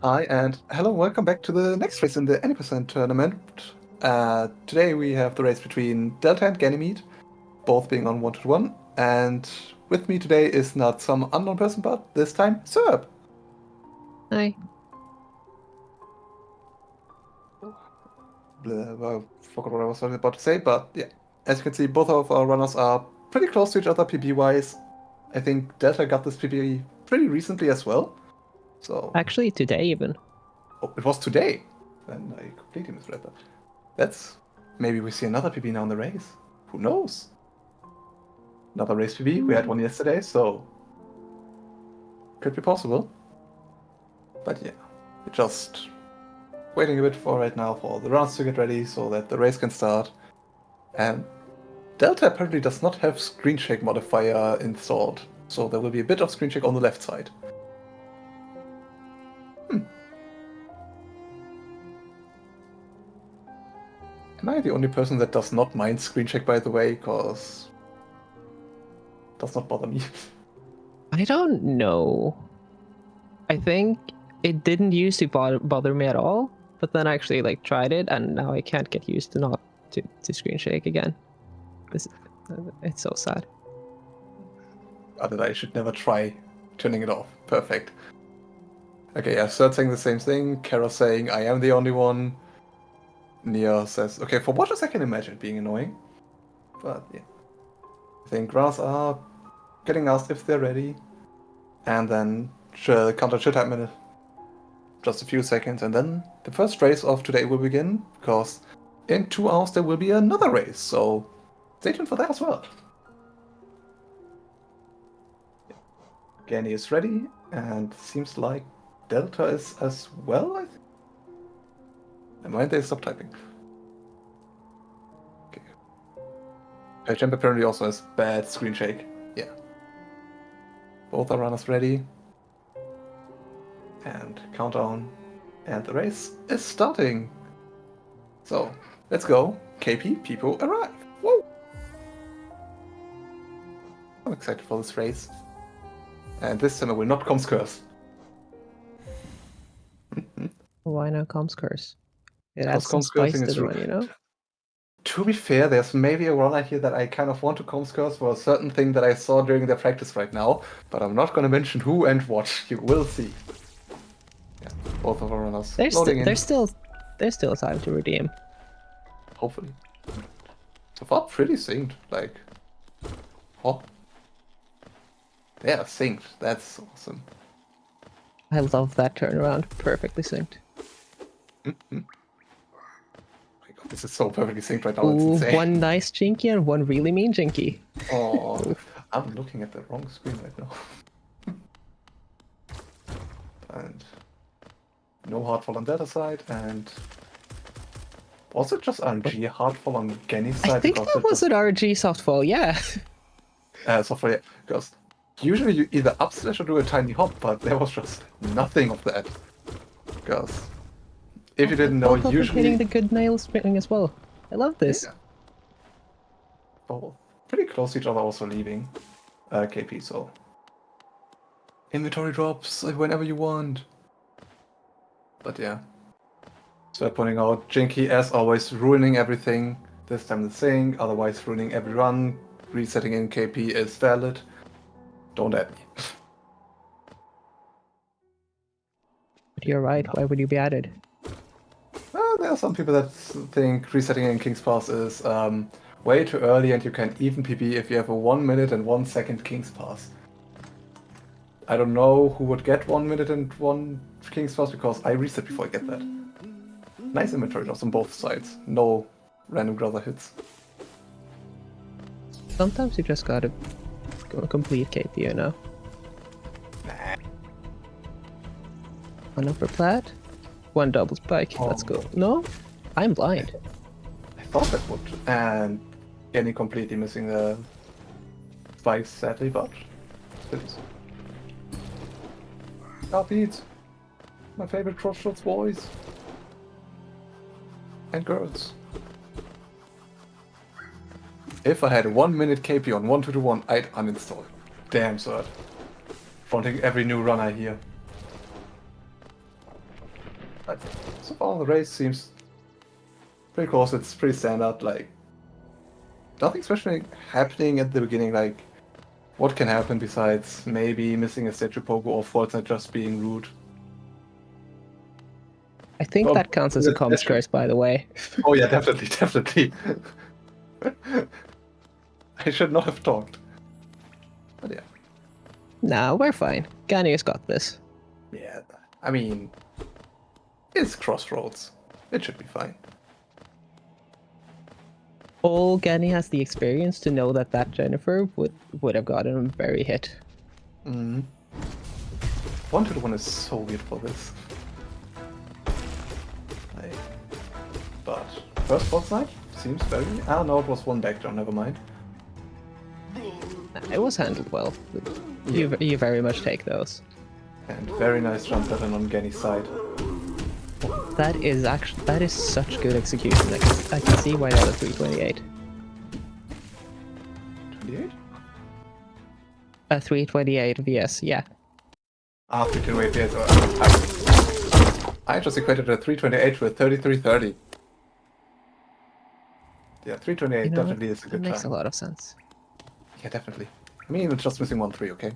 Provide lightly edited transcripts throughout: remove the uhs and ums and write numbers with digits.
Hi, and hello, welcome back to the next race in the Any Percent tournament. Today we have the race between Delta and Ganymede, both being on 1-1. And with me today is not some unknown person, but this time Serb. Hi. Well, forgot what I was about to say, but yeah. As you can see, both of our runners are pretty close to each other PB-wise. I think Delta got this PB pretty recently as well. So, Actually, today even. oh, it was today. And I completely misread that. That's maybe we see another PB now in the race. Who knows? Another race PB. We had one yesterday, so could be possible. But yeah, we're just waiting a bit for right now for the runners to get ready so that the race can start. And Delta apparently does not have screen shake modifier installed, so there will be a bit of screen shake on the left side. Am I the only person that does not mind screen check, by the way, because it does not bother me? I don't know. I think it didn't used to bother me at all, but then I actually tried it, and now I can't get used to not to screen shake again. This, it's so sad. Other than I should never try turning it off. Perfect. Okay, yeah, Serd saying the same thing, Kara saying I am the only one. Nia says, okay, for what I can imagine it being annoying. But yeah. I think runners are getting asked if they're ready. And then counter should happen in just a few seconds. And then the first race of today will begin, because in 2 hours there will be another race. So stay tuned for that as well. Ganny is ready, and seems like Delta is as well, I think. And when they stop typing. Okay. Champ apparently also has bad screen shake. Yeah. Both are runners ready. And countdown. And the race is starting. So, let's go. KP, people arrive. Woo! I'm excited for this race. And this time I will not comms curse. Why not comms curse? It Because adds some comms spice cursing to is the rude. one, you know? To be fair, there's maybe a runner here that I kind of want to comms curse for a certain thing that I saw during their practice right now, but I'm not going to mention who and what. You will see. Yeah, both of our runners loading in. There's still time to redeem. Hopefully. So far, pretty synced. Like, oh, they are synced. That's awesome. I love that turnaround. Perfectly synced. This is so perfectly synced right now. It's Ooh, insane. one nice jinky and one really mean jinky. Oh, I'm looking at the wrong screen right now. And no hardfall on the other side, and was it just RNG hardfall on Genny's side? I think that was an RG softfall, yeah. Software, yeah, because usually you either upslash or do a tiny hop, but there was just nothing of that. Because if you didn't know, Both of them usually hitting the good nail spinning as well. I love this. yeah, both pretty close to each other, also leaving KP. So inventory drops whenever you want. But yeah, so pointing out Jinky as always ruining everything. This time the thing, otherwise ruining every run. Resetting in KP is valid. Don't add me. But you're right, why would you be added? There are some people that think resetting in King's Pass is way too early and you can even PB if you have a 1 minute and 1 second King's Pass. I don't know who would get 1 minute and 1 King's Pass because I reset before I get that. Nice inventory loss on both sides. No random grother hits. Sometimes you just gotta go complete KP, you know? Nah. One upper plat, one double spike. Let's go. No? I'm blind. I thought that would. And Kenny completely missing the spikes, sadly, but still is. Beats. My favorite crossroads boys. And girls. If I had a 1 minute KP on 1-2-1, I'd uninstall. Damn, Sir. Fronting every new runner here. But so far the race seems pretty close. It's pretty standard. Like nothing especially happening at the beginning. Like what can happen besides maybe missing a statue pogo or Fortnite just being rude? I think Well, that counts as a comms curse, by the way. oh yeah, definitely, definitely. I should not have talked. But yeah. Nah, we're fine. Ganya's got this. Yeah, I mean, it's Crossroads. It should be fine. All Gany has the experience to know that Jennifer would have gotten him very hit. Mm. 1-1 is so weird for this. Like, but first Fortnite seems very. Ah, no, it was one backdown. Never mind. Nah, it was handled well. You very much take those. And very nice jump pattern on Genny's side. That is such good execution. I can see why they're 328. 28? 328 VS, yeah. Ah, 328, yes. I just equated a 328 with 3330. Yeah, 328 You know what? definitely is a That good makes time. a lot of sense. Yeah, definitely. I mean, it's just missing 1-3, okay?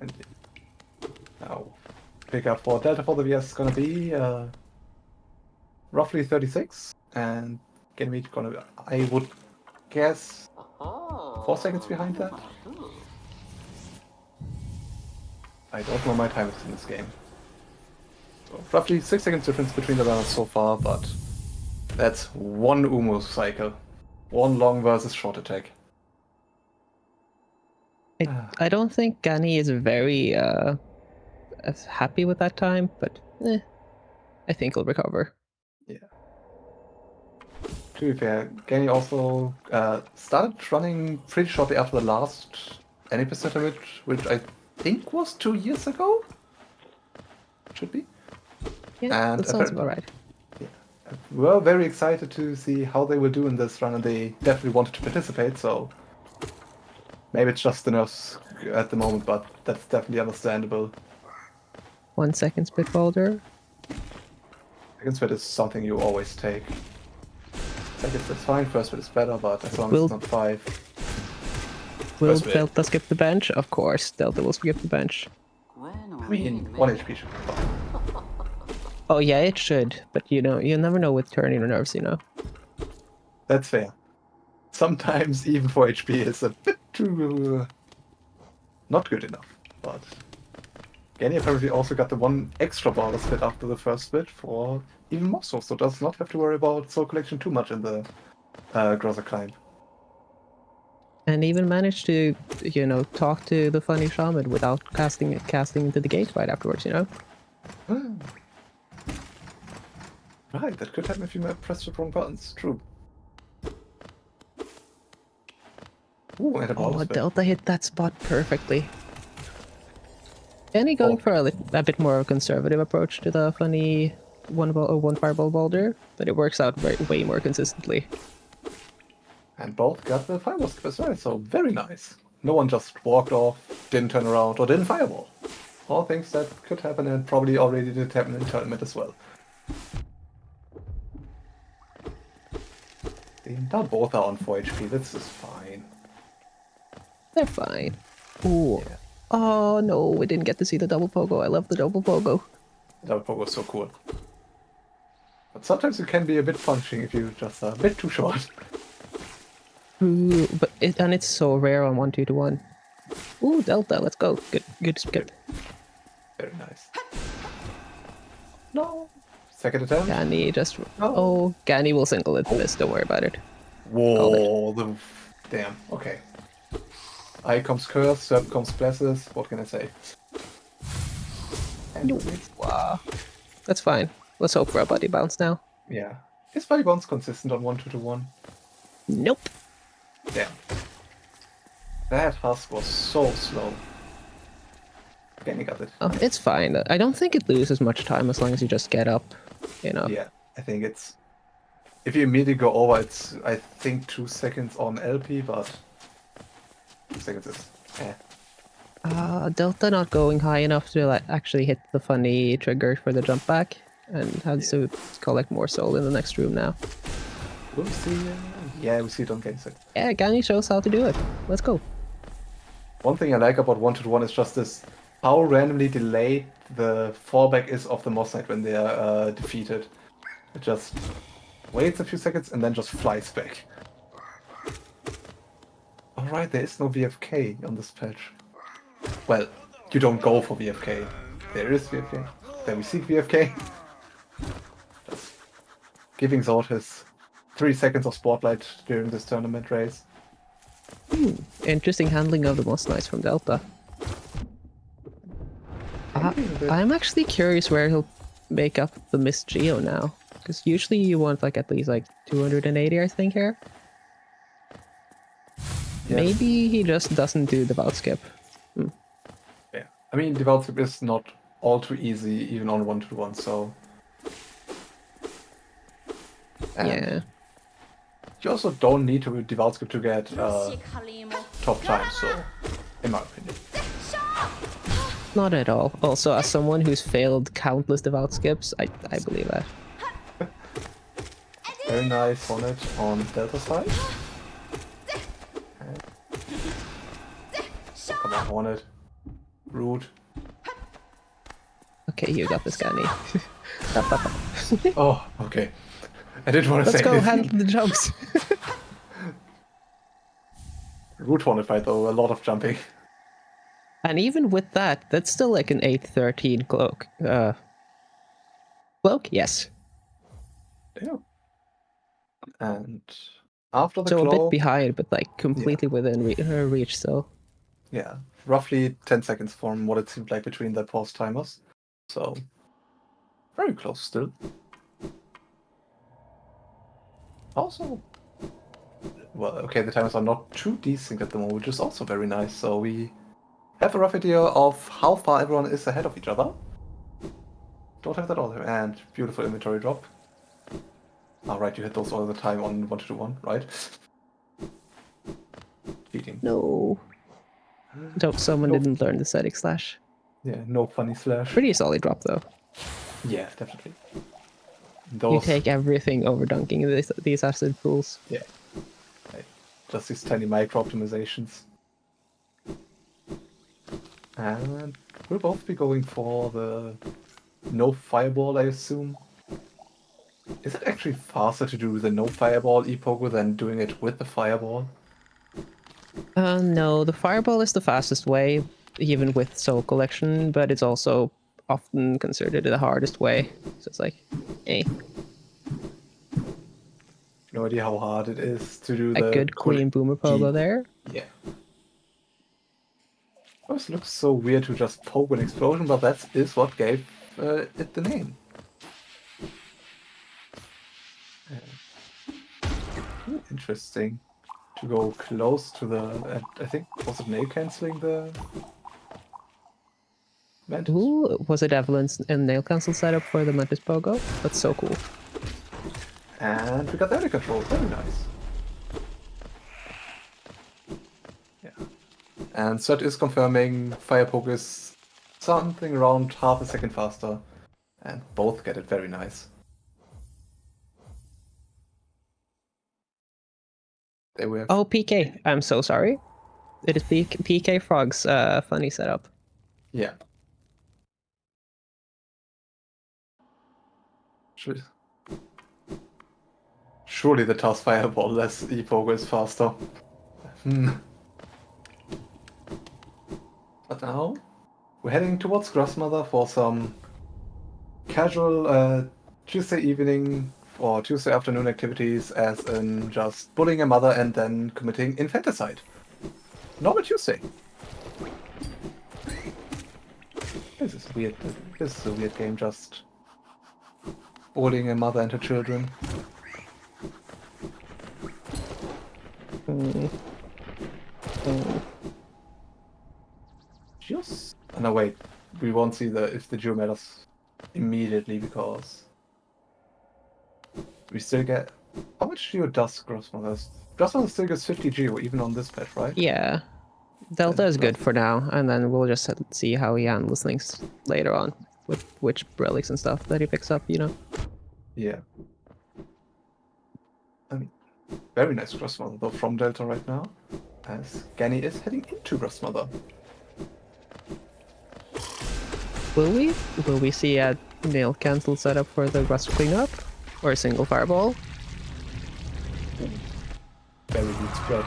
And now, pick up for Delta for the VS is gonna be roughly 36, and Ganymede gonna be, I would guess, 4 seconds behind that. I don't know my timers in this game. So, roughly 6 seconds difference between the runners so far, but that's one Umo cycle. One long versus short attack. I don't think Gany is very as happy with that time, but I think he'll recover. Yeah. To be fair, Gany also started running pretty shortly after the last any percentage, which I think was 2 years ago. Should be. Yeah, And that sounds about right. Yeah, we're very excited to see how they will do in this run, and they definitely wanted to participate. So maybe it's just the nerves at the moment, but that's definitely understandable. 1 second spit boulder. Second split is something you always take. Second split is fine, first split is better, but as long as Will- it's not 5. Will First split. Delta skip the bench? Of course, Delta will skip the bench. I mean, 1 HP should be fine. Oh yeah, it should, but you never know with turning the nerves, That's fair. Sometimes even 4 HP is a bit too not good enough, but Gany apparently also got the 1 extra border split after the first split for even more so does not have to worry about soul collection too much in the Grother climb. And even managed to, talk to the funny shaman without casting into the gate right afterwards, Right, that could happen if you press the wrong buttons. True. Ooh, and a border split. Delta hit that spot perfectly. Any going for a bit more of a conservative approach to the funny one fireball boulder, but it works out way more consistently. And both got the fireball skip as well, so very nice. No one just walked off, didn't turn around, or didn't fireball. All things that could happen and probably already did happen in tournament as well. Now both are on 4 HP, this is fine. They're fine. Ooh. Yeah. Oh no, we didn't get to see the double pogo. I love the double pogo. That pogo was so cool. But sometimes it can be a bit punishing if you just are a bit too short. Ooh, but it's so rare on 1 2 to 1. Ooh, Delta, let's go. Good skip. Very nice. No. Second attempt. Gany just. No. Oh, Gany will single it this. Don't worry about it. Whoa, damn. Okay. I comes curse, Serp comes blesses. What can I say? And Wow. That's fine. Let's hope for a buddy bounce now. yeah. Is body bounce consistent on 1 2 to 1? Nope. Damn. That husk was so slow. Again, he got it. Oh, it's fine. I don't think it loses much time as long as you just get up. Yeah, I think it's. If you immediately go over, it's I think 2 seconds on LP, but 2 seconds is. Delta not going high enough to like actually hit the funny trigger for the jump back, and has to collect more soul in the next room now. We'll see. Yeah, we see it on game set. Yeah, Gani shows how to do it. Let's go. One thing I like about 1-1 is just this how randomly delayed the fallback is of the Moss Knight when they are defeated. It just waits a few seconds and then just flies back. Alright, there is no VFK on this patch. Well, you don't go for VFK. There is VFK. There we see VFK. Just giving Zord his 3 seconds of spotlight during this tournament race. Interesting handling of the Moss Knights from Delta. I'm actually curious where he'll make up the missed Geo now. Because usually you want like at least like 280, I think, here. Yeah. Maybe he just doesn't do the bout skip. Yeah. I mean, devout skip is not all too easy, even on 1-1, so... And Yeah. you also don't need to devout skip to get top time, so... in my opinion. Not at all. Also, as someone who's failed countless devout skips, I believe that. Very nice on it on Delta side. Come on, Hornet. Rude. Okay, you got this, Gani. Oh, okay. I didn't want to Let's say go anything. handle the jumps. Rude Hornet fight though, a lot of jumping. And even with that, that's still like an 813 cloak. Cloak? Yes. Damn. And after the So a bit claw, behind, but like completely within reach still. yeah, roughly 10 seconds from what it seemed like between the pause timers. So, very close still. Also, well, okay, the timers are not too desynced at the moment, which is also very nice. So we have a rough idea of how far everyone is ahead of each other. Don't have that all there. And beautiful inventory drop. Alright, you hit those all the time on 1-1, right? Cheating. No. Someone didn't learn the static slash. Yeah, no funny slash. Pretty solid drop though. Yeah, definitely. You Those, take everything over dunking in these acid pools. yeah. Just these tiny micro optimizations. And we'll both be going for the no fireball, I assume. Is it actually faster to do the no fireball e-pogo than doing it with the fireball? No, the fireball is the fastest way, even with soul collection, but it's also often considered the hardest way. So it's like, eh. No idea how hard it is to do A the good clean boomer pogo there. Yeah. Always looks so weird to just poke an explosion, but that is what gave it the name. Interesting. To go close to the... I think, was it nail cancelling the... Mantis? Ooh, was it Evelyn's nail cancel setup for the Mantis pogo? That's so cool. And we got the area control, very nice. Yeah. And Cert is confirming Fire Poke is something around half a second faster. And both get it very nice. There we have... Oh, PK. I'm so sorry. It is PK Frog's funny setup. Yeah. Surely the Task Fireball less E-Pogo is faster. But now, we're heading towards Grossmother for some casual Tuesday evening or Tuesday afternoon activities, as in just bullying a mother and then committing infanticide. Normal Tuesday. This is weird. This is a weird game, just bullying a mother and her children. Just... no, wait. We won't see if the Geo matters immediately, because we still get... how much Geo does Grossmother? Grossmother still gets 50 Geo, even on this patch, right? Yeah. Delta is good for now, and then we'll just see how he handles things later on with which relics and stuff that he picks up, you know? Yeah. I mean, very nice Grossmother though from Delta right now, as Ganny is heading into Grossmother. Will we? Will we see a nail cancel setup for the rust cleanup? Or a single fireball? Very good spread.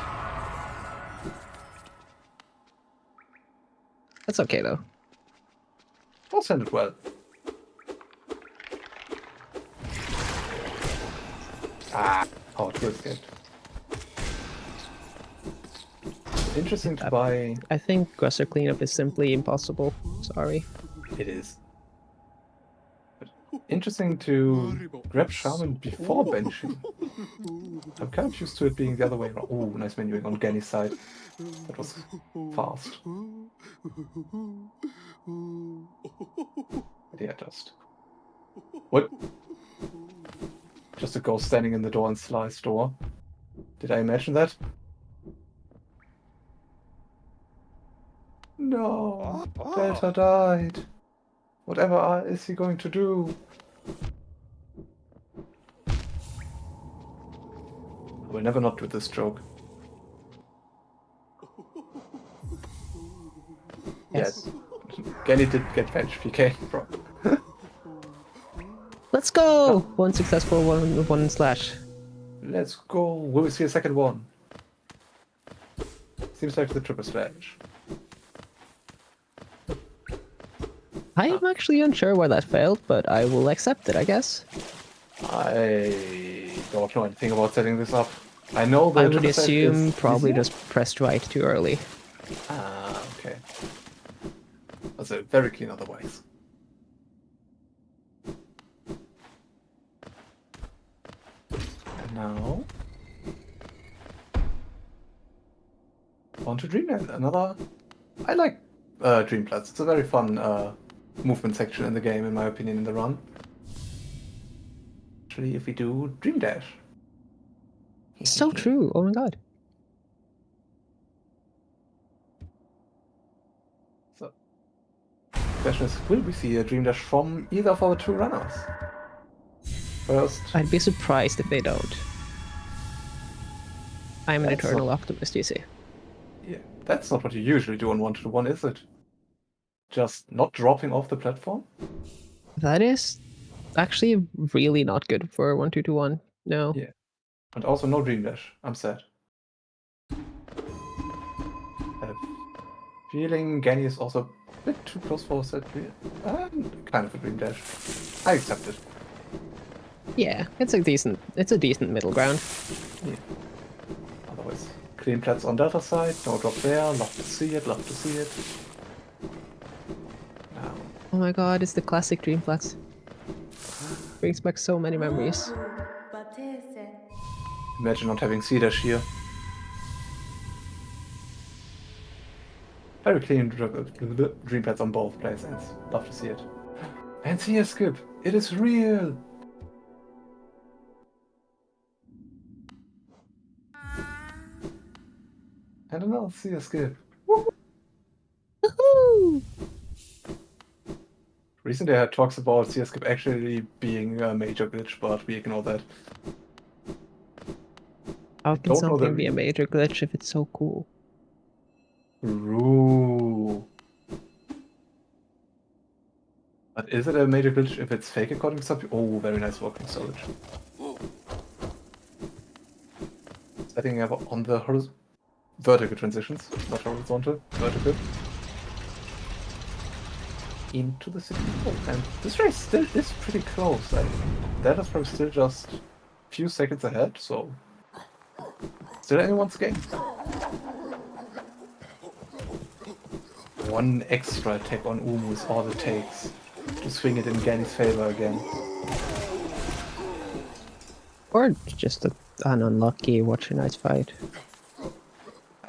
That's okay though. All send well. Ah, how it escaped. Interesting to buy. I think Grusser cleanup is simply impossible. Sorry. It is. But interesting to grab Shaman before benching. I'm kind of used to it being the other way around. Oh, nice menuing on Ganny's side. That was fast. Yeah, just. What? Just a ghost standing in the door and slice door. Did I imagine that? No! Delta died! Whatever is he going to do? I will never not do this joke. Yes. Ganny did get bench PK, bro. Let's go! One successful, one slash. Let's go. Will we see a second one? Seems like the triple slash. I'm actually unsure why that failed, but I will accept it, I guess. I don't know anything about setting this up. I know the I would triple slash assume is probably easier. just pressed right too early. Ah, okay. That's very clean otherwise. And now... on to Dreamland. Another... I like Dreamplats. It's a very fun movement section in the game, in my opinion, in the run. Actually, if we do Dream Dash. So true, oh my god. So, question is, will we see a Dream Dash from either of our two runners? First... I'd be surprised if they don't. I'm an That's eternal not- optimist, you see. Yeah, that's not what you usually do on 1-to-1, is it? Just not dropping off the platform? That is actually really not good for 1-2-2-1. No. Yeah. And also no Dream Dash. I'm sad. I have a feeling Ganny is also a bit too close for a set. Kind of a Dream Dash. I accept it. Yeah, it's a decent middle ground. Yeah. Otherwise, clean plats on Delta side, no drop there, love to see it, love to see it. Now, Oh my god, it's the classic Dreamflex. Brings back so many memories. imagine not having C dash here. Very clean dream plats on both plays ends. Love to see it. And see a skip. It is real. And another see a skip. Woohoo! Recently I had talks about CS skip actually being a major glitch, but we ignore that. How can don't know something the be a major glitch if it's so cool? Ooh. But is it a major glitch if it's fake according to some people? Oh, very nice walking storage. Setting up on the vertical transitions, not horizontal, vertical. Into the city. Oh, and this race still is pretty close. That is probably still just a few seconds ahead, so still anyone's game. One extra attack on Umu is all it takes to swing it in Ganny's favor again. Or just an unlucky watch a nice fight.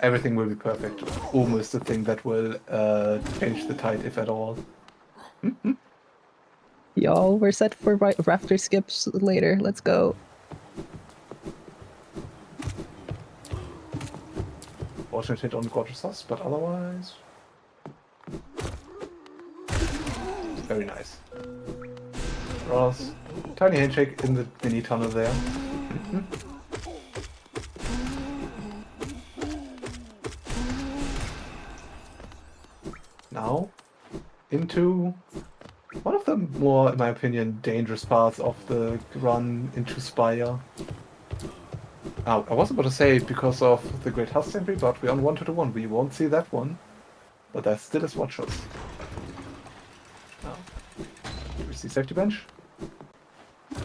Everything will be perfect. Umu is the thing that will change the tide, if at all. Y'all, we're set for rafter skips later. Let's go. unfortunate hit on Gorgeous, but otherwise... Very nice. Ross, tiny handshake in the mini tunnel there. Now, into one of the more, in my opinion, dangerous parts of the run into Spire. I was about to say because of the Great Husk Sentry, but we're on 1-1. We won't see that one. But there still is Watchers. Now, we see safety bench.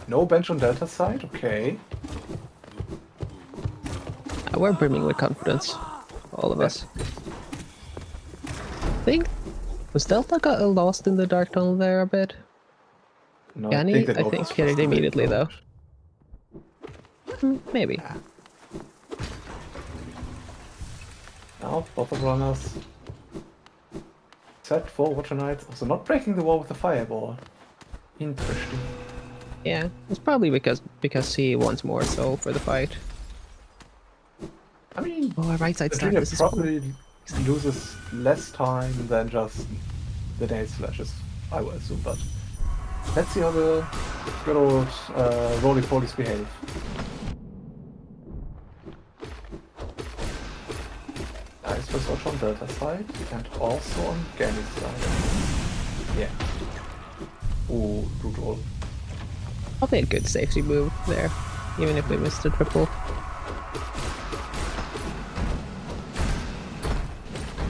No bench on Delta's side, okay. We're brimming with confidence, all of us. I think was Delta got lost in the dark tunnel there a bit? No, Gany, they I both think hit it trusted immediately though. Maybe. Yeah. Now, both of runners set for Watcher Knights. Also not breaking the wall with the fireball. Interesting. Yeah, it's probably because he wants more soul for the fight. I mean, Oh, right side the stack. junior This is cool. probably loses less time than just the nade slashes, I would assume, but let's see how the good old roly-polies behave. Nice first watch on Delta's side, and also on Gany's side. Yeah. Ooh, root roll. Probably a good safety move there, even if we missed a triple.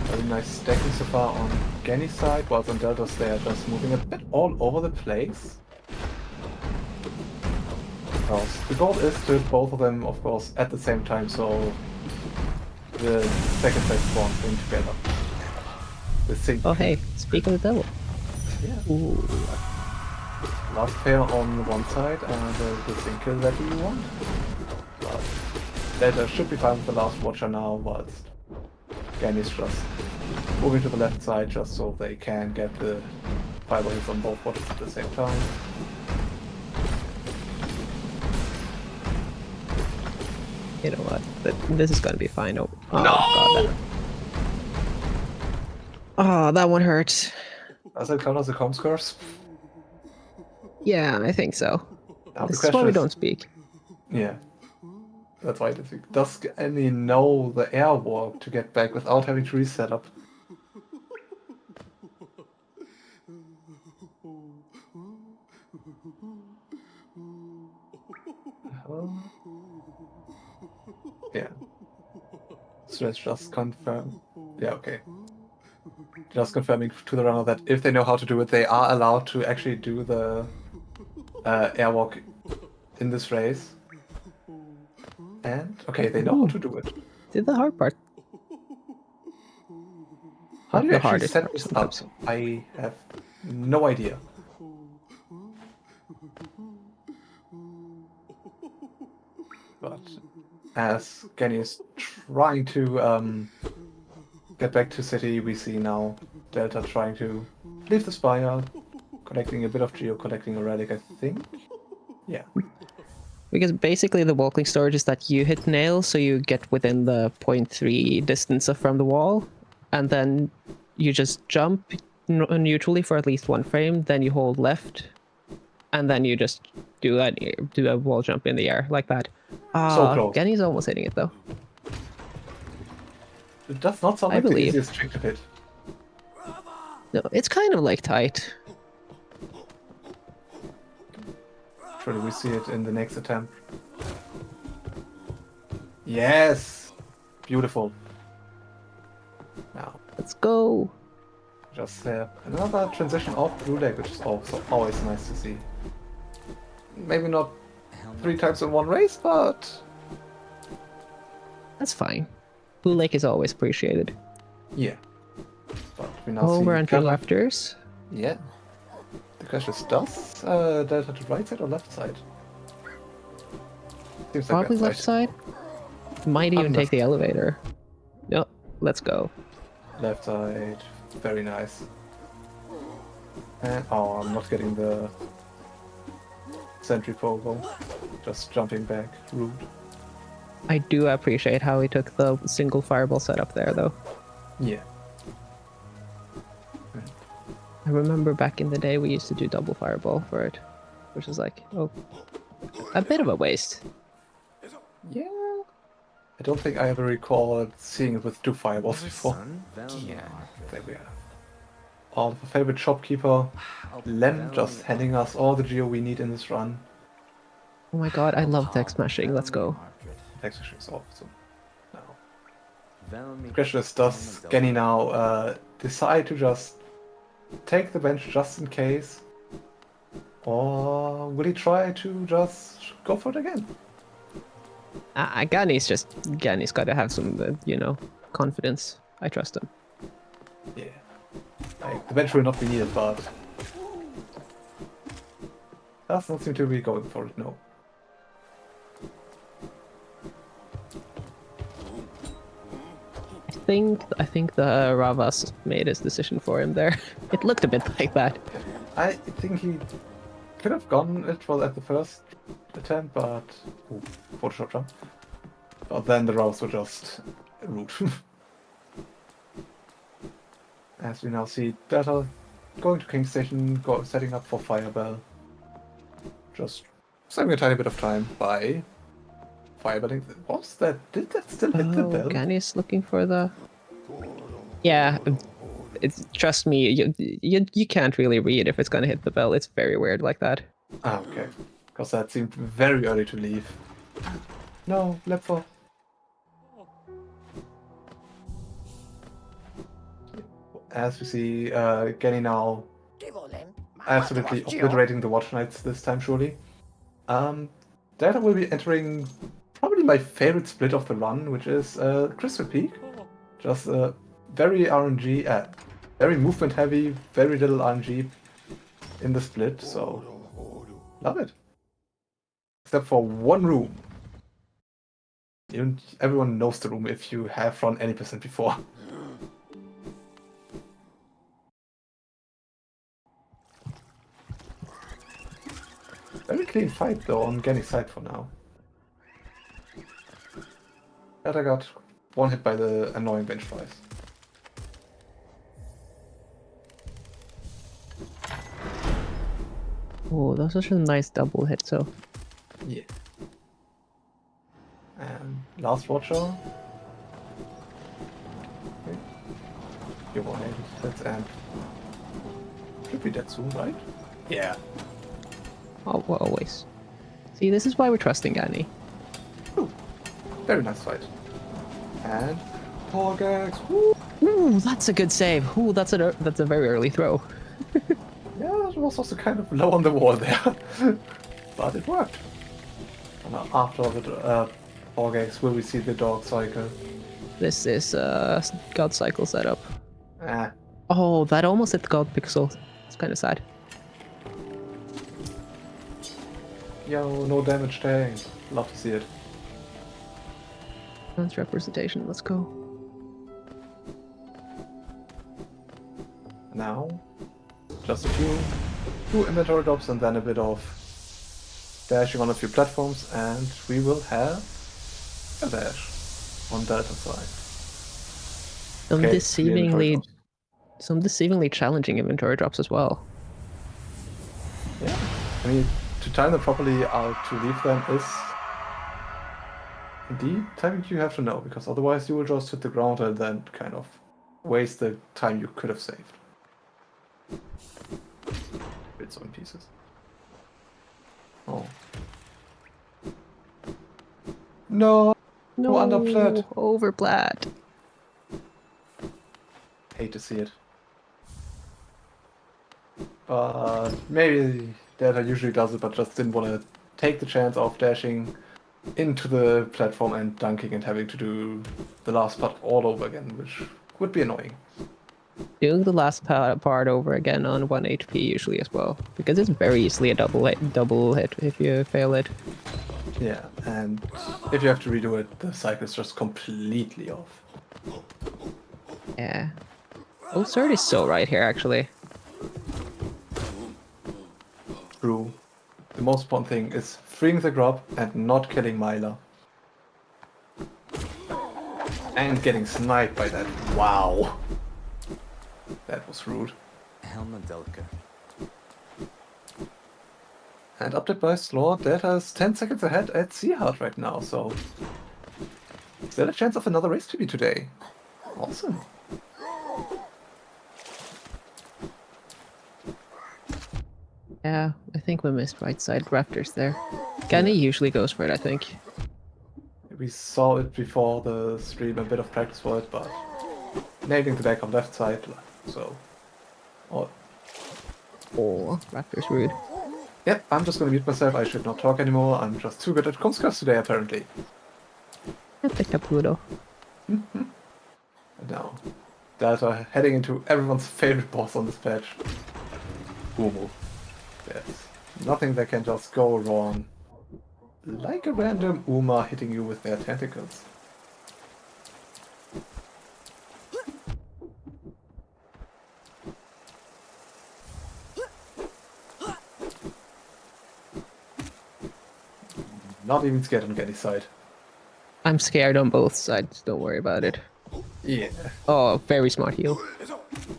Very nice stacking so far on Gany's side, whilst on Delta's they are just moving a bit all over the place. Because the goal is to hit both of them, of course, at the same time, so the second phase spawns in together. The sync. Oh hey, speak of the devil. Yeah. Ooh. Last pair on one side and the sync kill that you want. But Delta should be fine with the last watcher now, whilst Gany's just moving to the left side just so they can get the fiber hits on both watchers at the same time. You know what? This is gonna be fine. Oh, No! God, that one hurt. Does it count as a comms curse? Yeah, I think so. Now This the is why question we is, don't speak. yeah, that's why I think. Does Annie know the airwalk to get back without having to reset up? Yeah. So let's just confirm. Yeah, okay. Just confirming to the runner that if they know how to do it, they are allowed to actually do the airwalk in this race. And, okay, they know how to do it. Did the hard part. How do you The actually hardest set part this sometimes. up? I have no idea. But as Genny is trying to get back to city, we see now Delta trying to leave the spire, collecting a bit of geo, collecting a relic, I think. Yeah. Because basically the walking storage is that you hit nail, so you get within the 0.3 distance from the wall, and then you just jump neutrally for at least one frame, then you hold left, and then you just do a wall jump in the air like that. So close. Genny's almost hitting it though. It does not sound I like the believe. easiest trick to hit. No, it's kind of like tight. Surely we see it in the next attempt. Yes! Beautiful. Now, Let's go. just another transition off blue leg, which is also always nice to see. Maybe not 3 times in one race, but... That's fine. Blue Lake is always appreciated. yeah. But we now Oh, see we're entering Delta. lefters. Yeah. The question is, does Delta to right side or left side? Seems like Probably left side. Might even take the elevator. Yep, let's go. Left side. Very nice. And, oh, I'm not getting the sentry pogo. Just jumping back. Rude. I do appreciate how he took the single fireball setup there, though. Yeah. I remember back in the day we used to do double fireball for it, which is like, oh, a bit of a waste. Yeah. I don't think I ever recall seeing it with 2 fireballs before. Yeah. There we are. Our favorite shopkeeper, Lem, just handing us all the geo we need in this run. Oh my god, I love tech smashing. Let's go. Texas is awesome. Now, the question is, does Genny now decide to just take the bench just in case? Or will he try to just go for it again? Ganny's got to have some, confidence. I trust him. Yeah. Like, the bench will not be needed, but does not seem to be going for it, no. I think the Ravas made his decision for him there. It looked a bit like that. I think he could have gone it well at the first attempt, but Photoshop jump. But then the routes were just rude. As we now see Delta going to King Station, setting up for Firebell. Just saving a tiny bit of time by firebelling. What's that? Did that still hit the bell? Ganny's looking for the... Yeah, trust me, you can't really read if it's gonna hit the bell. It's very weird like that. Ah, okay. Because that seemed very early to leave. No, Lepfer. As we see, Genny now absolutely obliterating the Watch Knights this time, surely. Data will be entering probably my favorite split of the run, which is Crystal Peak. Just very RNG, very movement heavy, very little RNG in the split, so love it. Except for one room. Everyone knows the room if you have run any percent before. Very clean fight though on Genny's side for now. But I got one hit by the annoying bench flies. Oh, that's such a nice double hit, so... Yeah. And last watcher. Okay. You're one hit, and should be dead soon, right? Yeah. Oh, well, always. See, this is why we're trusting Ganny. Ooh, very nice fight. And Porgax. Woo! Ooh, that's a good save. Ooh, that's a very early throw. Yeah, it was also kind of low on the wall there, but it worked. And after the Porgax, will we see the dog cycle? This is God Cycle setup. Ah, Oh, that almost hit the God Pixel. It's kind of sad. yo, no damage tank. Love to see it. That's representation. Let's go. Now, just two inventory drops and then a bit of dashing on a few platforms, and we will have a dash on Delta side. Some Okay, 3 inventory drops. deceivingly challenging inventory drops as well. Yeah, I mean, to time them properly to leave them is indeed timing you have to know, because otherwise you will just hit the ground and then kind of waste the time you could have saved. Bits and pieces. Oh. No! No, underplat. overplat. Hate to see it. But maybe Data usually does it, but just didn't want to take the chance of dashing into the platform and dunking and having to do the last part all over again, which would be annoying. Doing the last part over again on 1 HP usually as well, because it's very easily a double hit if you fail it. Yeah, and if you have to redo it, the cycle is just completely off. Yeah. Oh, Surt is so right here, actually. True. The most important thing is freeing the grub and not killing Myla. And getting sniped by that. Wow. That was rude. Helma Delka. And update by Slor, Data's 10 seconds ahead at Seahart right now, so... Still a chance of another race to be today. Awesome. Yeah, I think we missed right side Raptors there. Ganny usually goes for it, I think. We saw it before the stream, a bit of practice for it, but... Nailing the back on left side, so... Oh, Oh, Raptors rude. yep, I'm just gonna mute myself, I should not talk anymore, I'm just too good at Kunstgras today, apparently. I picked up Pluto. And now, Delta heading into everyone's favorite boss on this patch. Umu. There's nothing that can just go wrong. Like a random Uma hitting you with their tentacles. Not even scared on Getty's side. I'm scared on both sides, don't worry about it. Yeah. Oh, very smart heal.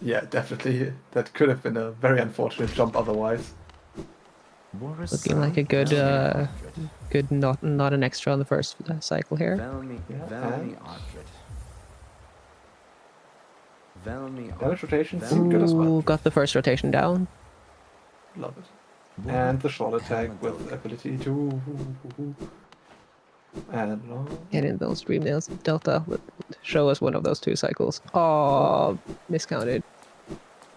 Yeah, definitely. That could have been a very unfortunate jump otherwise. Looking like a good, good not an extra on the first cycle here. Damage rotation seemed good as well. Ooh, got the first rotation down. Love it. And the short attack with ability to... And no. Get in those stream nails. Delta, show us one of those two cycles. Oh, miscounted.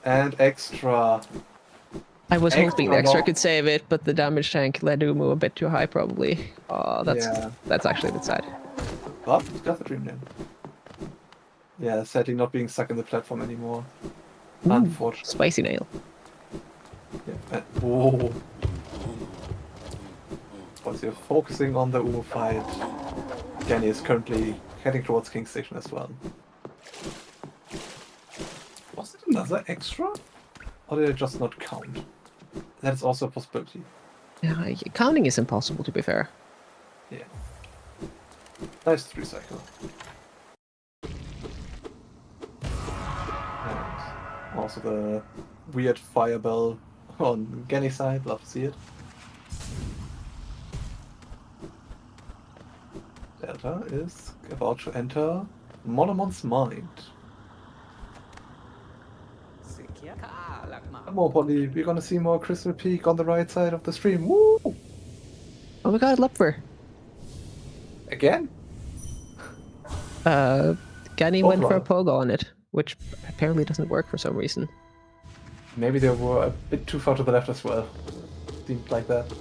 And extra. I was hoping the extra long. could save it, but the damage tank led Umu a bit too high, probably. Oh, that's actually a bit sad. But it's got the dream name. Yeah, sadly not being stuck in the platform anymore. Unfortunately. Spicy nail. Yeah. And, whoa. Once you're focusing on the Umu fight, Ganny is currently heading towards King Station as well. Was it another extra? Or did it just not count? That's also a possibility. Yeah, counting is impossible, to be fair. Yeah. Nice to recycle. And also the weird firebell on Ganny's side, love to see it. Delta is about to enter Monomon's mind. Come on, Polly, we're gonna see more Crystal Peak on the right side of the stream. Woo! Oh my god, Lupfer! Again? Ganny Both went for a right. pogo on it, which apparently doesn't work for some reason. Maybe they were a bit too far to the left as well. Seemed like that.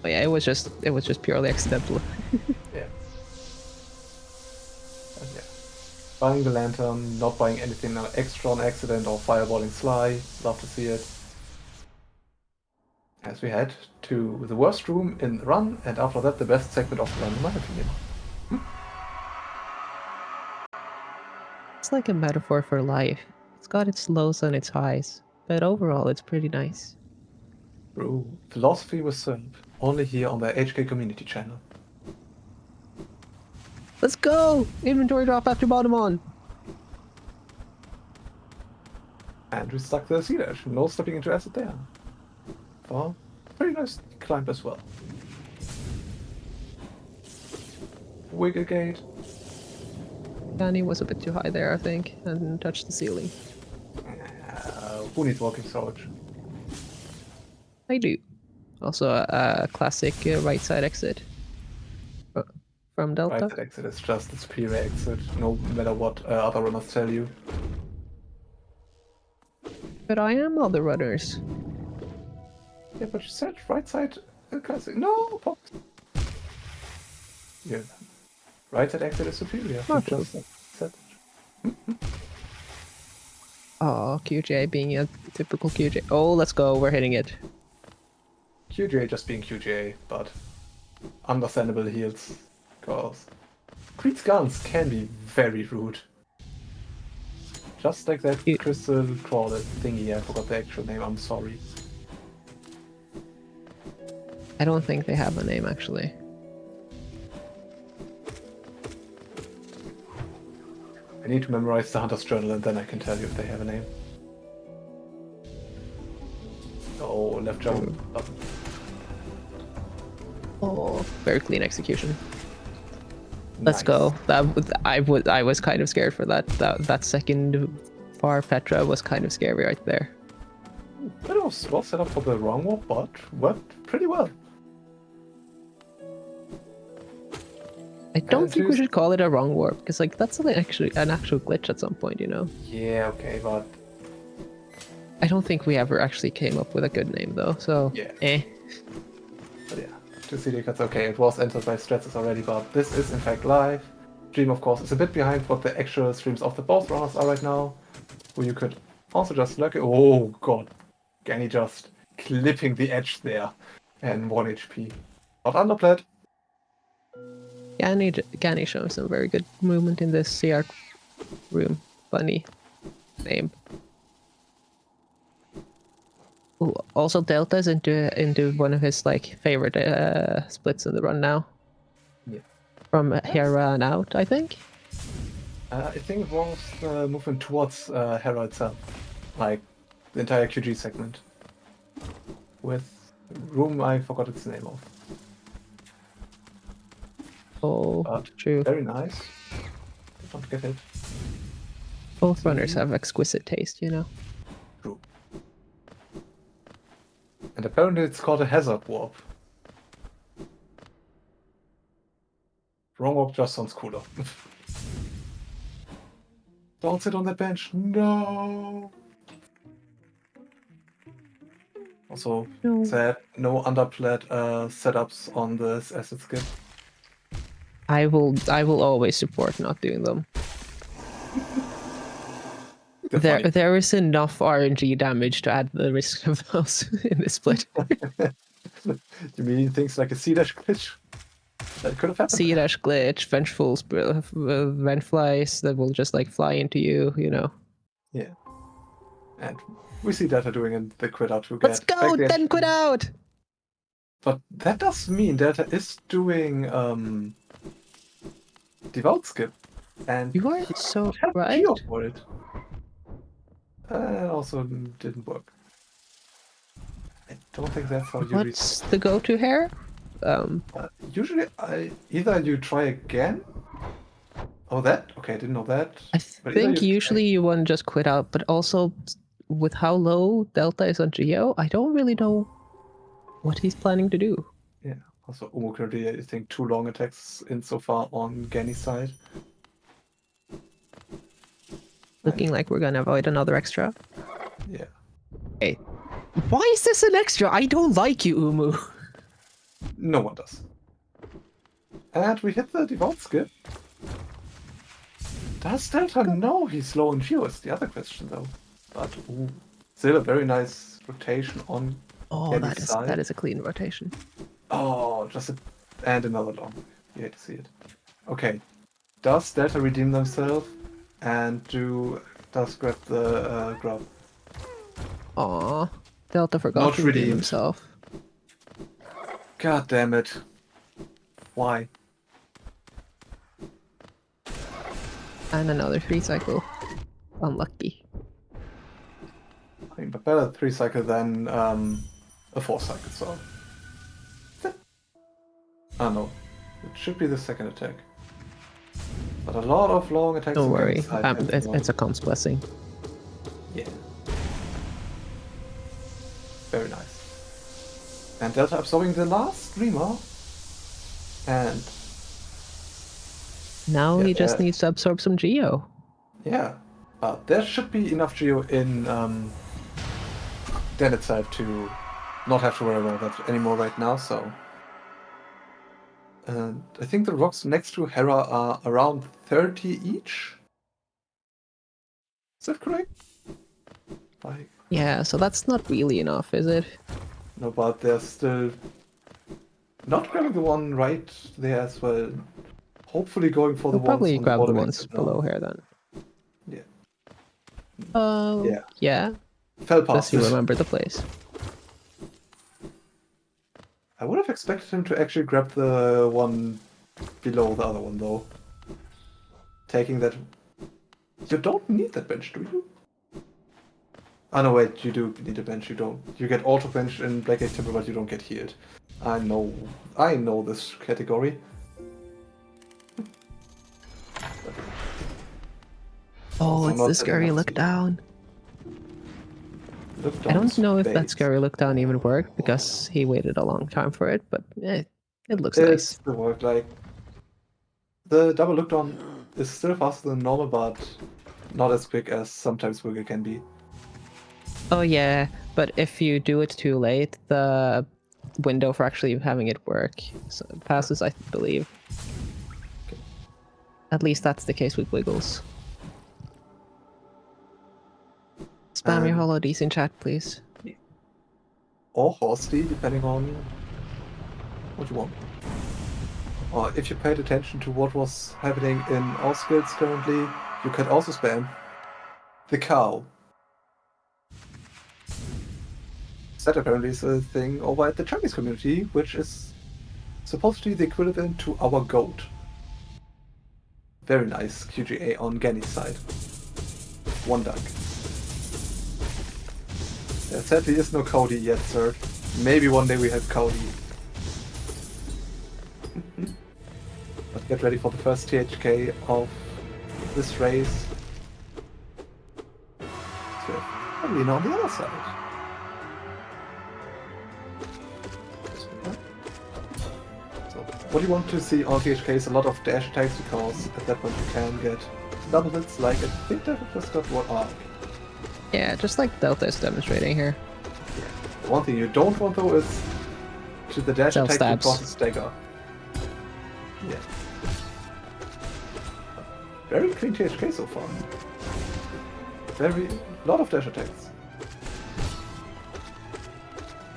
But yeah, it was just purely accidental. Yeah. And yeah. Buying the lantern, not buying anything extra on accident or fireballing Sly. Love to see it. As we head to the worst room in the run, and after that the best segment of the run, in my opinion. It's like a metaphor for life. It's got its lows and its highs, but overall it's pretty nice. Bro, philosophy was served only here on the HK community channel. Let's go! Inventory drop after bottom on! And we stuck the sea edge, no stepping into acid there. Oh, pretty nice climb as well. Wiggle gate. Danny was a bit too high there, I think, and touched the ceiling. Who needs walking storage? I do. Also, a classic right side exit from Delta. Right, that exit is just the superior exit, no matter what other runners tell you. But I am other runners. Yeah, but you said right side classic. No, pop. Yeah, right side exit is superior. Not You just said. Oh, QJ being a typical QJ. Oh, let's go. We're hitting it. QJ just being QJ, but understandable heals, because Creed's guns can be very rude. Just like that crystal crawler thingy, I forgot the actual name, I'm sorry. I don't think they have a name, actually. I need to memorize the Hunter's Journal and then I can tell you if they have a name. Oh, left jump button. Oh, very clean execution. Let's Nice. go. I was kind of scared for that. That second far Petra was kind of scary right there. But it was well set up for the wrong one, but worked pretty well. I don't And think we choose- should call it a wrong warp because like that's an actual glitch at some point, you know. Yeah, okay, but I don't think we ever actually came up with a good name though. So yeah. eh. But yeah, to see the cuts, okay, it was entered by Stratus already, but this is in fact live. Dream, of course, is a bit behind what the actual streams of the both runners are right now, who you could also just look at. Oh god, Ganny just clipping the edge there, and 1 HP. Not underplayed. Ganny showing some very good movement in this CR room. Funny name. Ooh, also Delta is into one of his like favorite splits in the run now. Yeah. From here on out, I think. I think it was the movement towards Hera itself, like the entire QG segment, with room I forgot its name of. Oh, But true. very nice. Don't get it. Both runners have exquisite taste, you know. True. And apparently it's called a hazard warp. Wrong warp just sounds cooler. Don't sit on that bench. No. Also, No. sad. No underplayed setups on this acid skip. I will always support not doing them. There is enough RNG damage to add the risk of those in this split. You mean things like a C-dash glitch? That could have happened. C-dash glitch, vengeful vent flies that will just like fly into you, you know. Yeah. And we see Delta doing in the quit out to get Let's go, then quit out! But that does mean Delta is doing devout skip. And You are so right. Geo for it. Also didn't work. I don't think that's how you What's the go-to here? usually either you try again. Oh, that? Okay, I didn't know that. I But think usually you want to just quit out, but also with how low Delta is on Geo, I don't really know what he's planning to do. Yeah. Also, Umo currently, I think, 2 long attacks in so far on Ganny's side. Looking like we're gonna avoid another extra. Yeah. Hey, why is this an extra? I don't like you, Umu. No one does. And we hit the devout skip. Does Delta know he's low on Geo is the other question, though. But, ooh, still a very nice rotation on Ganny's side. That is a clean rotation. Oh, and another long. You hate to see it. Okay. Does Delta redeem themselves and does grab the grub? Aw, Delta forgot Not to redeem redeemed. himself. God damn it. Why? And another 3 cycle. Unlucky. I mean, but better 3 cycle than a 4 cycle, so. Ah, no. It should be the second attack. But a lot of long attacks. Don't on worry, Ganny's side, it's a comms blessing. Yeah. Very nice. And Delta absorbing the last Dreamer. And Now Yeah, he just needs to absorb some Geo. yeah, there should be enough Geo in Den itself to not have to worry about that anymore right now, so. And I think the rocks next to Hera are around 30 each. Is that correct? Like, Yeah, so that's not really enough, is it? no, but they're still not grabbing the one right there as well. Hopefully going for the We'll ones probably on grab the bottom ones exit below now. here then. Yeah. Yeah. Fell Does past he it. remember the place? I would have expected him to actually grab the one below the other one, though. Taking that You don't need that bench, do you? Oh no, wait, you do need a bench. You don't. You get auto bench in Black Age Temple, but you don't get healed. I know this category. Oh, Also it's not the setting scary up look speed. down. Look I down don't know if that space. scary look down even worked because he waited a long time for it, but it looks It nice. still worked. Like the double look down is still faster than normal, but not as quick as sometimes Wiggle can be. Oh yeah, but if you do it too late, the window for actually having it work passes, I believe. Okay. At least that's the case with Wiggles. Spam your Hollow D's in chat, please. Or Horsey, depending on what you want. Or if you paid attention to what was happening in our skills currently, you could also spam the cow. That apparently is a thing over at the Chinese community, which is supposedly the equivalent to our goat. Very nice QGA on Ganny's side. One duck. There sadly is no Cody yet, sir. Maybe one day we have Cody. But get ready for the first THK of this race. Probably on the other side. So, what you want to see on THK is a lot of dash attacks because at that point you can get double hits like I think Delta just got one arc. Yeah, just like Delta is demonstrating here. Yeah. One thing you don't want though is to the dash Self attack to stabs. cross a stagger. Yeah. Very clean THK so far. Very lot of dash attacks.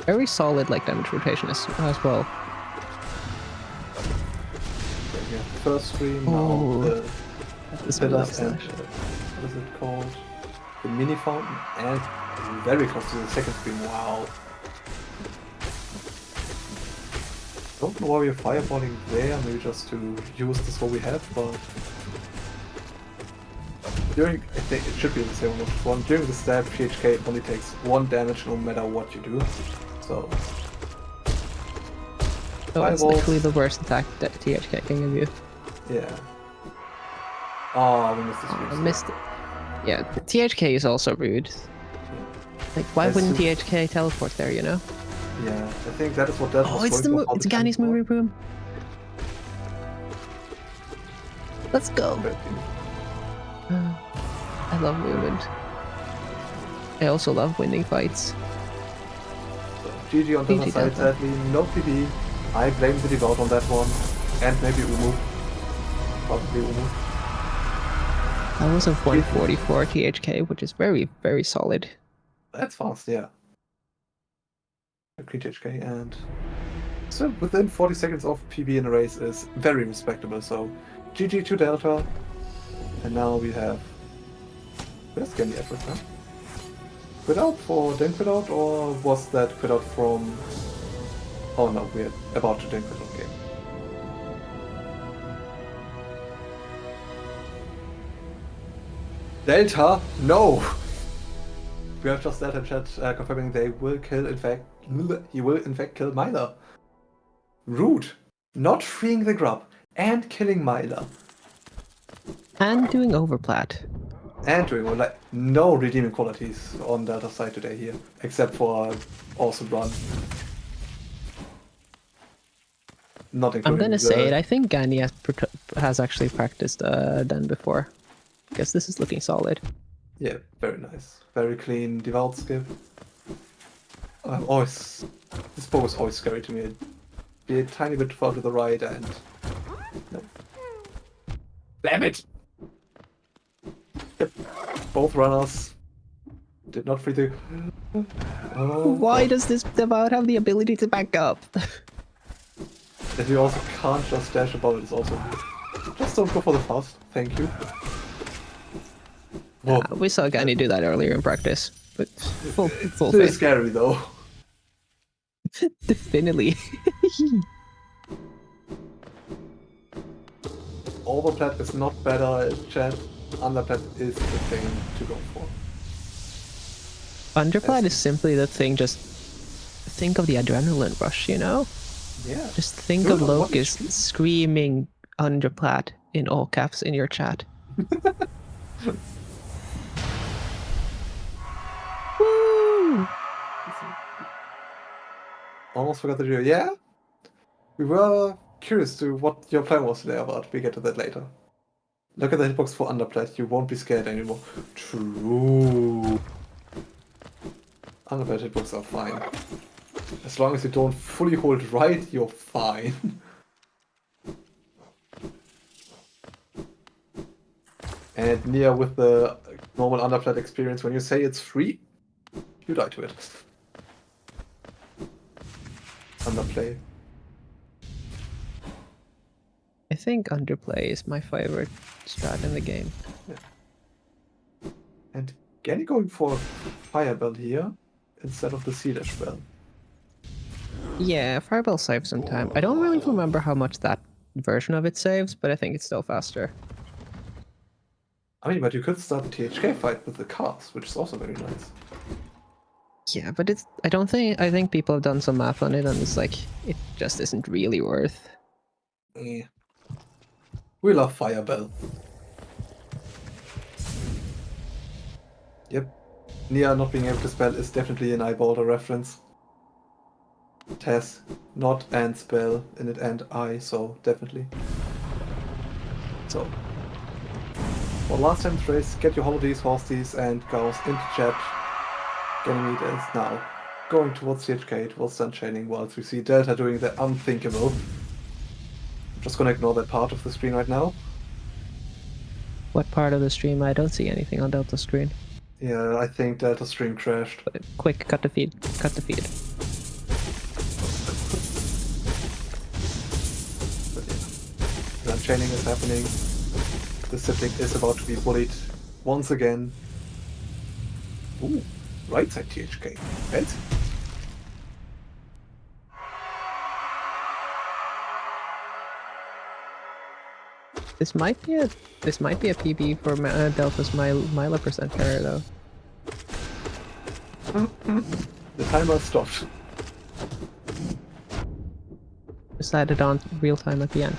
Very solid like damage rotation as well. Okay, we have the first stream, Oh, now the this one love pillars and slash. what is it called? The mini fountain, and very close to the second stream. Wow. Don't know why we're fireballing there, maybe just to use this what we have, but during, I think it should be the same on which one. During the stab, PHK only takes 1 damage no matter what you do. So Oh, it's fireballs, literally the worst attack that THK can give you. yeah. Oh, we missed the Oh, stream. I missed it. Yeah, the THK is also rude. Like, why wouldn't THK teleport there, you know? Yeah, I think that is what that Oh, was it's going the for. it's Ganny's movie room. Let's go. I love movement. I also love winning fights. So, GG on the other GG side, Delta. sadly, no PB. I blame the Devout on that one. And maybe Umu. Probably Umu. That was a 144 THK, which is very, very solid. That's fast, yeah. Clean THK, and still within 40 seconds of PB in a race is very respectable. So GG to Delta. And now we have... Where's Ganny at right now? Quit out for then quit out, or was that quit out from... Oh no, we're about to then quit out game. Delta, no! We have just Delta in chat confirming they will kill, he will in fact kill Myla. Rude. Not freeing the grub and killing Myla. And doing overplat. And doing like no redeeming qualities on the other side today here, except for awesome run. Not including I'm gonna the... say it, I think Ganny has actually practiced Den before. Because this is looking solid. Yeah, very nice. Very clean, devout skip. Always... This bow is always scary to me. Be a tiny bit far to the right and... No. Damn it! Yep. Both runners did not free the... Oh, Why God. does this Devout have the ability to back up? That you also can't just dash about it is also weird. Just don't go for the fast, thank you. Whoa. We saw Ganny do that earlier in practice. But full Still faith. scary though. Definitely. Overplat is not better, chat. Underplat is the thing to go for. Underplat is simply the thing, just think of the adrenaline rush, you know? Yeah. Just think Dude, of on one Locust HP. screaming Underplat in all caps in your chat. Woo! Almost forgot the video. Yeah? We were curious to what your plan was there, but we get to that later. Look at the hitbox for Underplat. You won't be scared anymore. True. Underplat hitbox are fine. As long as you don't fully hold right, you're fine. And Nia with the normal Underplat experience, when you say it's free, you die to it. Underplay. I think Underplay is my favorite strat in the game. Yeah. And Ganny going for Firebell here instead of the Sea-Dash Bell. Yeah, Fireball saves some time. I don't really remember how much that version of it saves, but I think it's still faster. I mean, but you could start the THK fight with the cars, which is also very nice. Yeah, but it's. I think people have done some math on it, and it's like it just isn't really worth. Eh. We love Firebell. Yep. Nia not being able to spell is definitely an eyeballer reference. It has not and spell in it and I, so definitely. So, for last time's race, get your holidays, horsties, and cows into chat. Ganymede is now going towards CHK, towards Sunshaining, whilst we see Delta doing the unthinkable. I'm just gonna ignore that part of the screen right now. What part of the stream? I don't see anything on Delta screen. Yeah, I think Delta stream crashed. But quick, cut the feed. Cut the feed. But yeah, Sunshaining is happening. The sibling is about to be bullied once again. Ooh, right side THK. Fancy. This might be a PB for Delta's Mila percent carrier though. The timer stopped. Decided on real time at the end.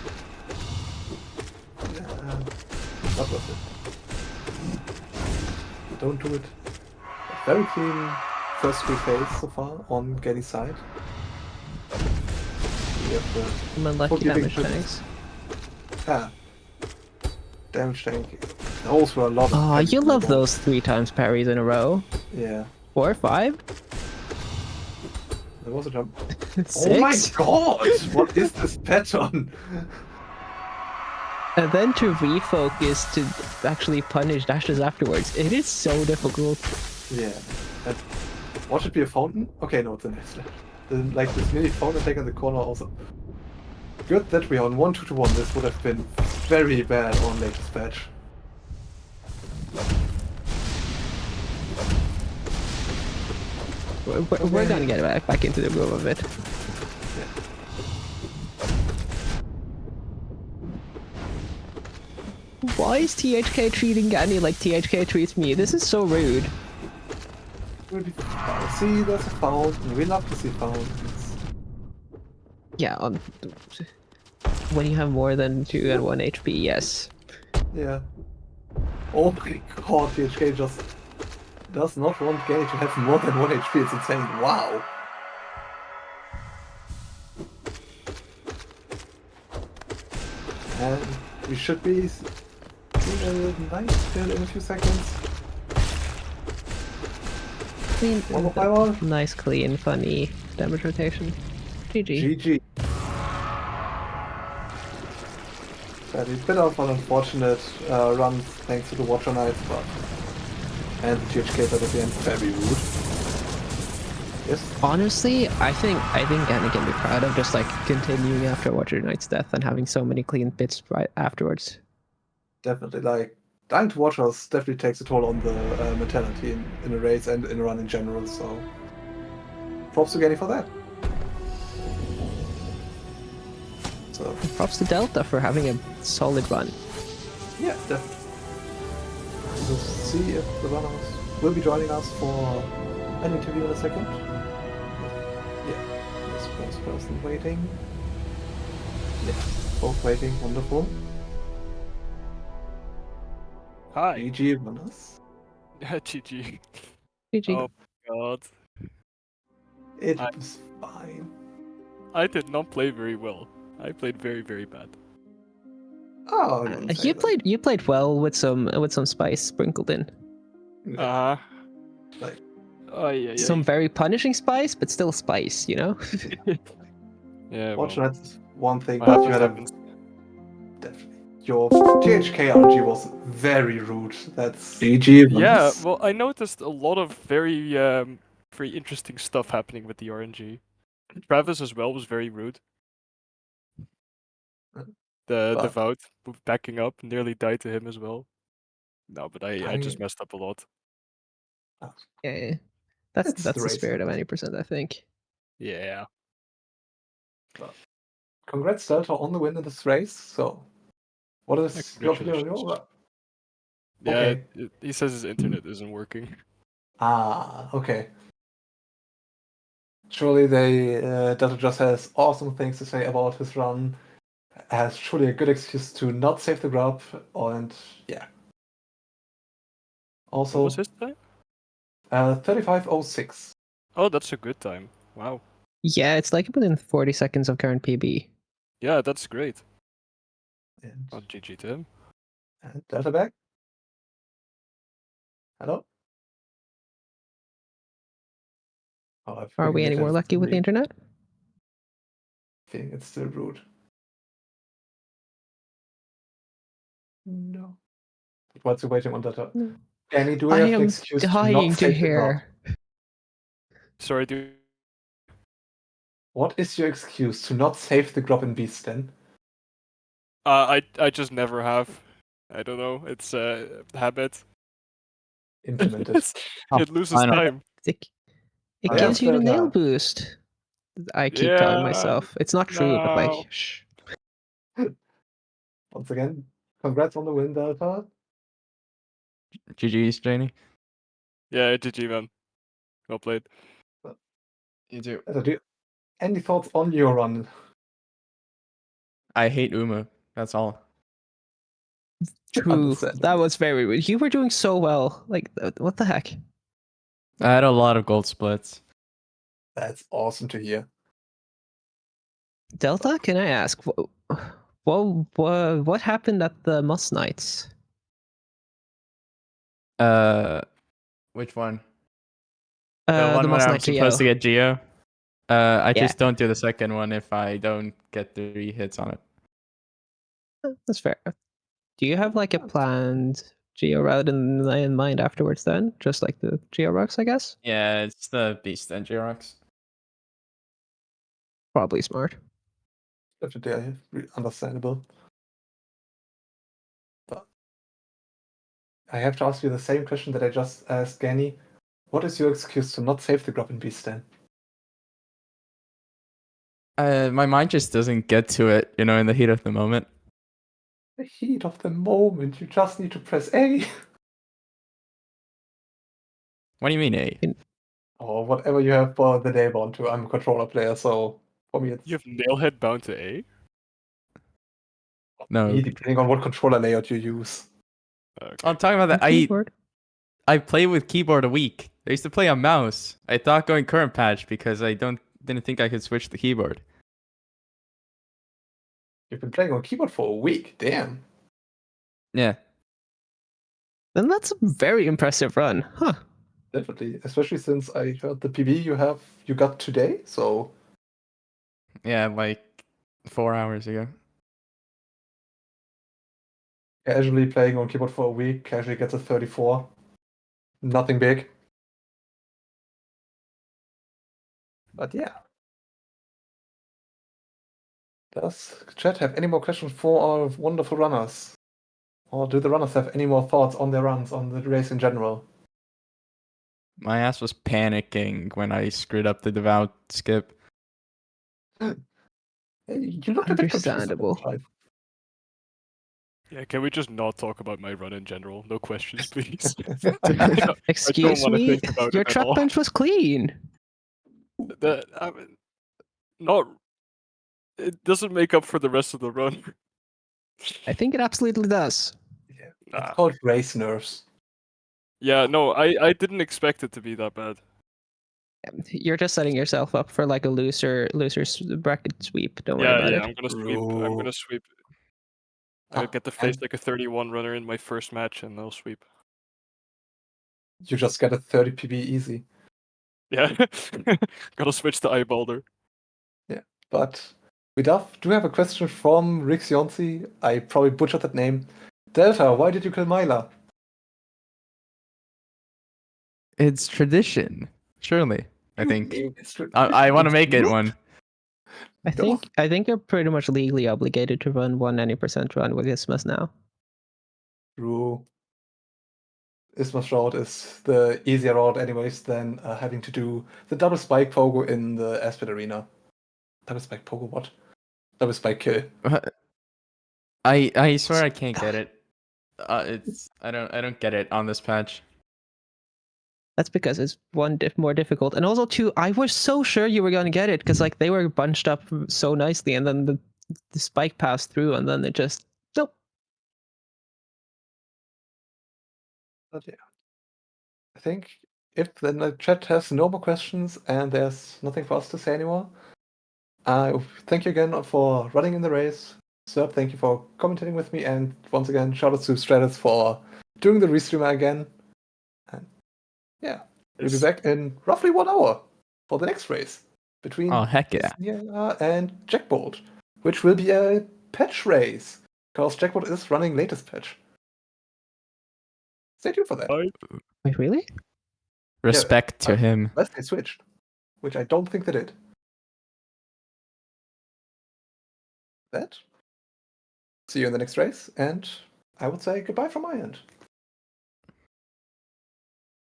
Not worth it. Don't do it. Very clean first three phase so far on Getty's side. We have the I'm unlucky damage tanks. Ah. Damage tank. Those were a lot of Oh, heavy you love combos. those 3 times parries in a row. Yeah. 4 or 5? There was a jump. 6? Oh my god! What is this pattern? And then to refocus to actually punish dashes afterwards. It is so difficult. Yeah. And what should be a fountain? Okay, no, it's a nice left. Like this mini fountain attack in the corner also. Good that we are on 1-2-1. This would have been very bad on latest patch. We're gonna get back into the groove of it. Why is THK treating Gany like THK treats me? This is so rude. See, there's a fountain. We love to see fountains. Yeah, when you have more than 2 and 1 HP, yes. Yeah. Oh my god, THK just does not want Gany to have more than 1 HP. It's insane. Wow. And we should be seeing a nice kill in a few seconds. Clean, One more fireball. nice, clean, funny damage rotation. GG. GG. That is a bit of an unfortunate run thanks to the Watcher Knights, but and the THK at the end very rude. Yes. Honestly, I think Gany can be proud of just like continuing after Watcher Knight's death and having so many clean bits right afterwards. Definitely, like dying to Watchers definitely takes a toll on the mentality in a race and in a run in general. So props to Gany for that. So And props to Delta for having a solid run. yeah, definitely. We'll see if the runners will be joining us for an interview in a second. Yeah, this first person waiting. Yeah, both waiting. Wonderful. Hi. GG runners. GG. GG. Oh god. It I- was fine. I did not play very well. I played very, very bad. Oh, I wouldn't say You played well with some spice sprinkled in. that. Uh-huh. Like, Oh, yeah, Some very punishing spice, but still spice, you know? Yeah, well. fortunately, that's one thing, Well, but that you just had a happens. definitely. Your GHK RNG was very rude. That's GG Yeah, runners. well, I noticed a lot of very interesting stuff happening with the RNG. Travis as well was very rude. The But vote backing up nearly died to him as well. No, but I just messed up a lot. Yeah, that's It's the the race. spirit of any percent, I think. Yeah. But congrats, Delta, on the win in this race. So, what Yeah, is your opinion on congratulations. your? Yeah, Okay. he says his internet isn't working. Ah, okay. Surely Delta just has awesome things to say about his run. Has surely a good excuse to not save the grub, and yeah. What was Also, his time? 35:06. Oh, that's a good time. Wow. Yeah, it's like within 40 seconds of current PB. Yeah, that's great. And, Oh, GG to him. and Delta back. Hello. Oh, I Are we any more lucky with the internet? I think it's still rude. No. What's you waiting on Delta? No. Danny, do we I have the am excuse to not dying to save the grub? hear. Sorry, dude. What is your excuse to not save the grub in Beast then? I just never have. I don't know. It's a habit. Implemented. It loses I know. time. It I gives have you the nail Delta. boost. I keep telling Yeah. myself. It's not true, but No. like, shh. Once again, congrats on the win, Delta. GG's, Janie. Yeah, GG man. Well played. You too. Any thoughts on your run? I hate Uma. That's all. True. That was very weird. You were doing so well. Like, what the heck? I had a lot of gold splits. That's awesome to hear. Delta, can I ask, what happened at the Must Nights? Which one? The one The when Must I'm Night supposed to Geo. get Geo. I Yeah. just don't do the second one if I don't get 3 hits on it. That's fair. Do you have like a planned Geo route in mind afterwards then? Just like the Geo rocks, I guess? Yeah, it's the Beast and Girox. Probably smart. Definitely understandable. But I have to ask you the same question that I just asked Ganny. What is your excuse to not save the grub in Beast then? My mind just doesn't get to it, in the heat of the moment. The heat of the moment. You just need to press A. What do you mean, A? Or whatever you have for the name onto. I'm a controller player, so for me it's You have Nailhead bound to A? No. depending on what controller layout you use. Okay. I'm talking about that. Keyboard. I play with keyboard a week. I used to play on mouse. I thought going current patch because I didn't think I could switch the keyboard. You've been playing on keyboard for a week. Damn. Yeah. Then that's a very impressive run. Huh. Definitely. Especially since I heard the PB you got today, so Yeah, like 4 hours ago. casually playing on keyboard for a week, casually gets a 34. Nothing big. But yeah. Does chat have any more questions for our wonderful runners? Or do the runners have any more thoughts on their runs, on the race in general? My ass was panicking when I screwed up the devout skip. Hey, you looked a bit confused at the Understandable. time. Yeah, can we just not talk about my run in general? No questions, please. I don't Excuse want to me? think about Your it at truck all. bench was clean. I mean, not. It doesn't make up for the rest of the run. I think it absolutely does. Yeah. Nah. It's called race nerves. Yeah, no, I didn't expect it to be that bad. You're just setting yourself up for like a loser bracket sweep. Don't worry Yeah, about yeah, it. I'm gonna sweep. I'm Bro. gonna sweep. I'll Ah, get to face and like a 31 runner in my first match, and I'll sweep. you just get a 30 PB easy. Yeah, gotta switch to Eyebalder. Yeah. But we do have a question from Rix Yonsi. I probably butchered that name. Delta, why did you kill Myla? It's tradition, surely. I think It's true. I want to make it Nope. one. I think you're pretty much legally obligated to run 190% run with Ismas now. True. Isma's route is the easier route anyways than having to do the double spike pogo in the Aspen arena. Double spike pogo what? Double spike kill. I swear I can't get it. It's I don't get it on this patch. That's because it's one more difficult, and also two. I was so sure you were gonna get it because like they were bunched up so nicely, and then the spike passed through, and then it just nope. But yeah. I think if then the chat has no more questions and there's nothing for us to say anymore, thank you again for running in the race. Serb, thank you for commentating with me, and once again, shout out to Stratus for doing the restreamer again. And yeah, we'll be Yes. back in roughly 1 hour for the next race between Oh heck yeah! Isnia and Jackbolt, which will be a patch race because Jackbolt is running latest patch. Stay tuned for that. Bye. Wait, really? Respect to him. Unless they switched, which I don't think they did. That. See you in the next race, and I would say goodbye from my end.